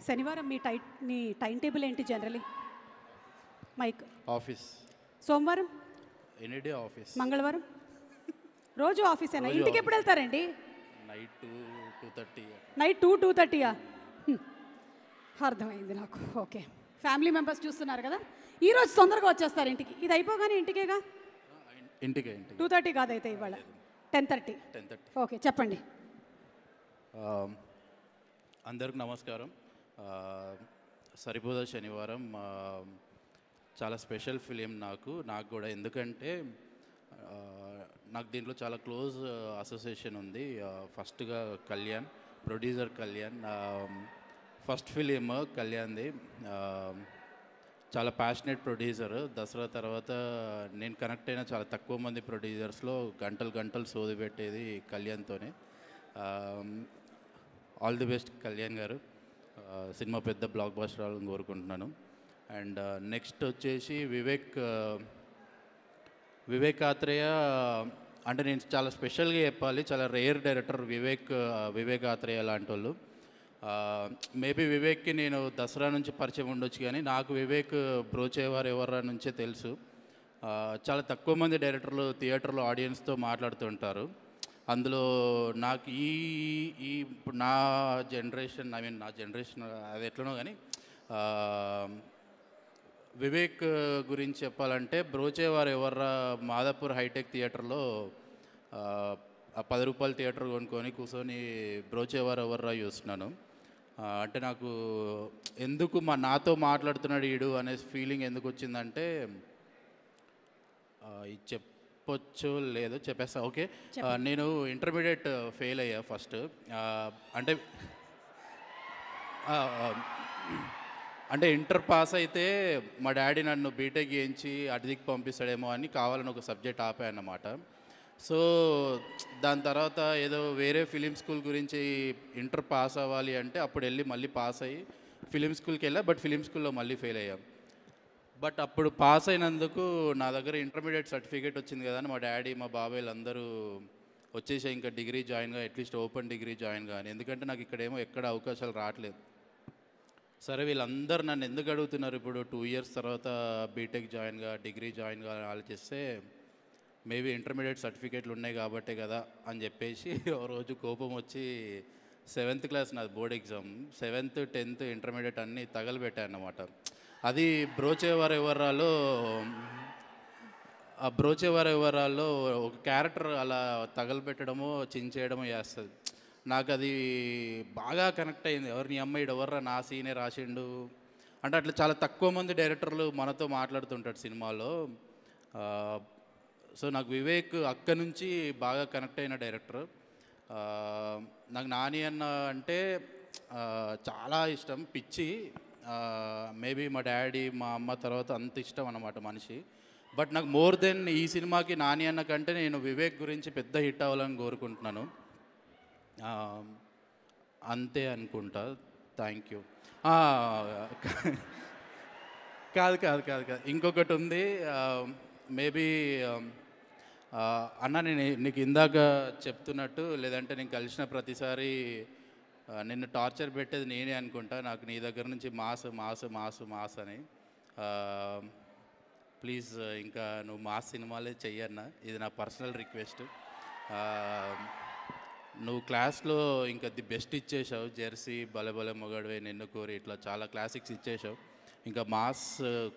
శనివారం మీ time table ఏంటి generally? Mic. Office. సోమవారం? Any day office. మంగళవారం? రోజు ఆఫీసేనా? రోజు ఇంటికి ఎప్పుడు వెళ్తారండి? నైట్ 2:30. నైట్ 2:30 అర్థమైంది నాకు. ఓకే, ఫ్యామిలీ మెంబర్స్ చూస్తున్నారు కదా, ఈరోజు తొందరగా వచ్చేస్తారు ఇంటికి. ఇది అయిపోగానే ఇంటికేగా? ఇంటికి 2:30 కాదైతే ఇవాళ 10:30. ఓకే, చెప్పండి. అందరికి నమస్కారం. సరిపోదా శనివారం చాలా స్పెషల్ ఫిలిం నాకు కూడా. ఎందుకంటే నాకు దీంట్లో చాలా క్లోజ్ అసోసియేషన్ ఉంది. ఫస్ట్గా Kalyan, producer Kalyan. First film కళ్యాణ్ది. చాలా ప్యాషనేట్ ప్రొడ్యూసర్. దసరా తర్వాత నేను కనెక్ట్ అయిన చాలా తక్కువ మంది ప్రొడ్యూసర్స్లో గంటలు సోది పెట్టేది కళ్యాణ్తోనే. ఆల్ ది బెస్ట్ కళ్యాణ్ గారు. సినిమా పెద్ద బ్లాక్ బస్టర్ అవ్వాలని కోరుకుంటున్నాను. అండ్ నెక్స్ట్ వచ్చేసి వివేక్ ఆత్రేయ. అంటే నేను చాలా స్పెషల్గా చెప్పాలి, చాలా రేర్ డైరెక్టర్ వివేక్ ఆత్రేయ లాంటి వాళ్ళు. మేబీ వివేక్కి నేను దసరా నుంచి పరిచయం ఉండొచ్చు, కానీ నాకు వివేక్ బ్రోచేవారు ఎవర్రా నుంచే తెలుసు. చాలా తక్కువ మంది డైరెక్టర్లు థియేటర్లో ఆడియన్స్తో మాట్లాడుతుంటారు. అందులో నాకు ఇప్పుడు నా జనరేషన్ అది ఎట్లనో కానీ వివేక్ గురించి చెప్పాలంటే, బ్రోచేవారు ఎవర్రా మాదాపూర్ హైటెక్ థియేటర్లో 10 రూపాయల థియేటర్ కొనుక్కొని కూర్చొని బ్రోచేవారు ఎవర్రా చూస్తున్నాను. అంటే నాకు ఎందుకు నాతో మాట్లాడుతున్నాడు ఈడు అనే ఫీలింగ్ ఎందుకు వచ్చిందంటే, ఇది చెప్పొచ్చు లేదో చెప్పేస్తా. ఓకే, నేను ఇంటర్మీడియట్ ఫెయిల్ అయ్యా ఫస్ట్. అంటే ఇంటర్ పాస్ అయితే మా డాడీ నన్ను బీటెక్ చేయించి అటుదిక్కు పంపిస్తాడేమో అని కావాలని ఒక సబ్జెక్ట్ ఆపాయన్నమాట. సో దాని తర్వాత ఏదో వేరే ఫిలిం స్కూల్ గురించి ఇంటర్ పాస్ అవ్వాలి అంటే అప్పుడు వెళ్ళి మళ్ళీ పాస్ అయ్యి ఫిలిం స్కూల్కి వెళ్ళా. బట్ ఫిలిం స్కూల్లో మళ్ళీ ఫెయిల్ అయ్యాం. బట్ అప్పుడు పాస్ అయినందుకు నా దగ్గర ఇంటర్మీడియట్ సర్టిఫికేట్ వచ్చింది కదా అని మా డాడీ మా బాబాయ్లు అందరూ వచ్చేసి ఇంకా డిగ్రీ జాయిన్గా, అట్లీస్ట్ ఓపెన్ డిగ్రీ జాయిన్ కానీ, ఎందుకంటే నాకు ఇక్కడేమో ఎక్కడ అవకాశాలు రావట్లేదు. సరే వీళ్ళందరూ నన్ను ఎందుకు అడుగుతున్నారు ఇప్పుడు 2 ఇయర్స్ తర్వాత బీటెక్ జాయిన్గా, డిగ్రీ జాయిన్గా ఆలోచిస్తే, మేబీ ఇంటర్మీడియట్ సర్టిఫికేట్లు ఉన్నాయి కాబట్టే కదా అని చెప్పేసి ఓ రోజు కోపం వచ్చి 7th క్లాస్ నాది board exam, 7th 10th intermediate అన్నీ తగలబెట్టాయన్నమాట. అది బ్రోచేవారు ఎవరాల్లో ఒక క్యారెక్టర్ అలా తగలబెట్టడమో చించేయడమో చేస్తుంది. నాకు అది బాగా కనెక్ట్ అయింది. ఎవరిని అమ్మాయిడు ఎవర్రా నా సీనే రాసిండు అంటే, అట్లా చాలా తక్కువ మంది డైరెక్టర్లు మనతో మాట్లాడుతుంటాడు సినిమాలో. సో నాకు వివేక్ అక్క నుంచి బాగా కనెక్ట్ అయిన డైరెక్టర్. నాకు నాని అన్న అంటే చాలా ఇష్టం, పిచ్చి. మేబీ మా డాడీ మా అమ్మ తర్వాత అంత ఇష్టం అన్నమాట మనిషి. బట్ నాకు మోర్ దెన్ ఈ సినిమాకి నాని అన్న కంటే నేను వివేక్ గురించి పెద్ద హిట్ అవ్వాలని కోరుకుంటున్నాను. అంతే అనుకుంటా. Thank you. కాదు ఇంకొకటి ఉంది. మేబీ అన్న నేను నీకు ఇందాక చెప్తున్నట్టు, లేదంటే నేను కలిసిన ప్రతిసారి నిన్ను టార్చర్ పెట్టేది నేనే అనుకుంటా. నాకు నీ దగ్గర నుంచి మాస్ అని. ప్లీజ్ ఇంకా నువ్వు మాస్ సినిమాలే చెయ్యన్నా, ఇది నా పర్సనల్ రిక్వెస్ట్. నువ్వు క్లాస్లో ఇంకా ది బెస్ట్ ఇచ్చేసావు. జెర్సీ, బలె మొగడువే, నిన్ను కోరి, ఇట్లా చాలా క్లాసిక్స్ ఇచ్చేసావు. ఇంకా మాస్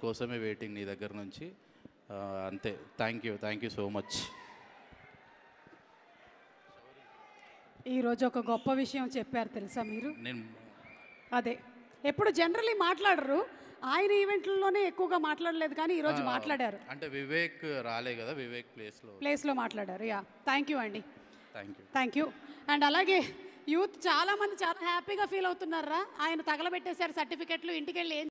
కోసమే వెయిటింగ్ నీ దగ్గర నుంచి. అంతే. Thank you so much. ఈరోజు ఒక గొప్ప విషయం చెప్పారు తెలుసా మీరు? అదే ఎప్పుడు జనరల్లీ మాట్లాడరు, ఆయన ఈవెంట్లలోనే ఎక్కువగా మాట్లాడలేదు, కానీ ఈరోజు మాట్లాడారు. అంటే వివేక్ రాలే కదా, వివేక్ ప్లేస్లో మాట్లాడారు. యా, థ్యాంక్ యూ అండి. Thank you. అండ్ అలాగే యూత్ చాలామంది చాలా హ్యాపీగా ఫీల్ అవుతున్నారా, ఆయన తగలబెట్టేశారు సర్టిఫికెట్లు, ఇంటికి వెళ్ళి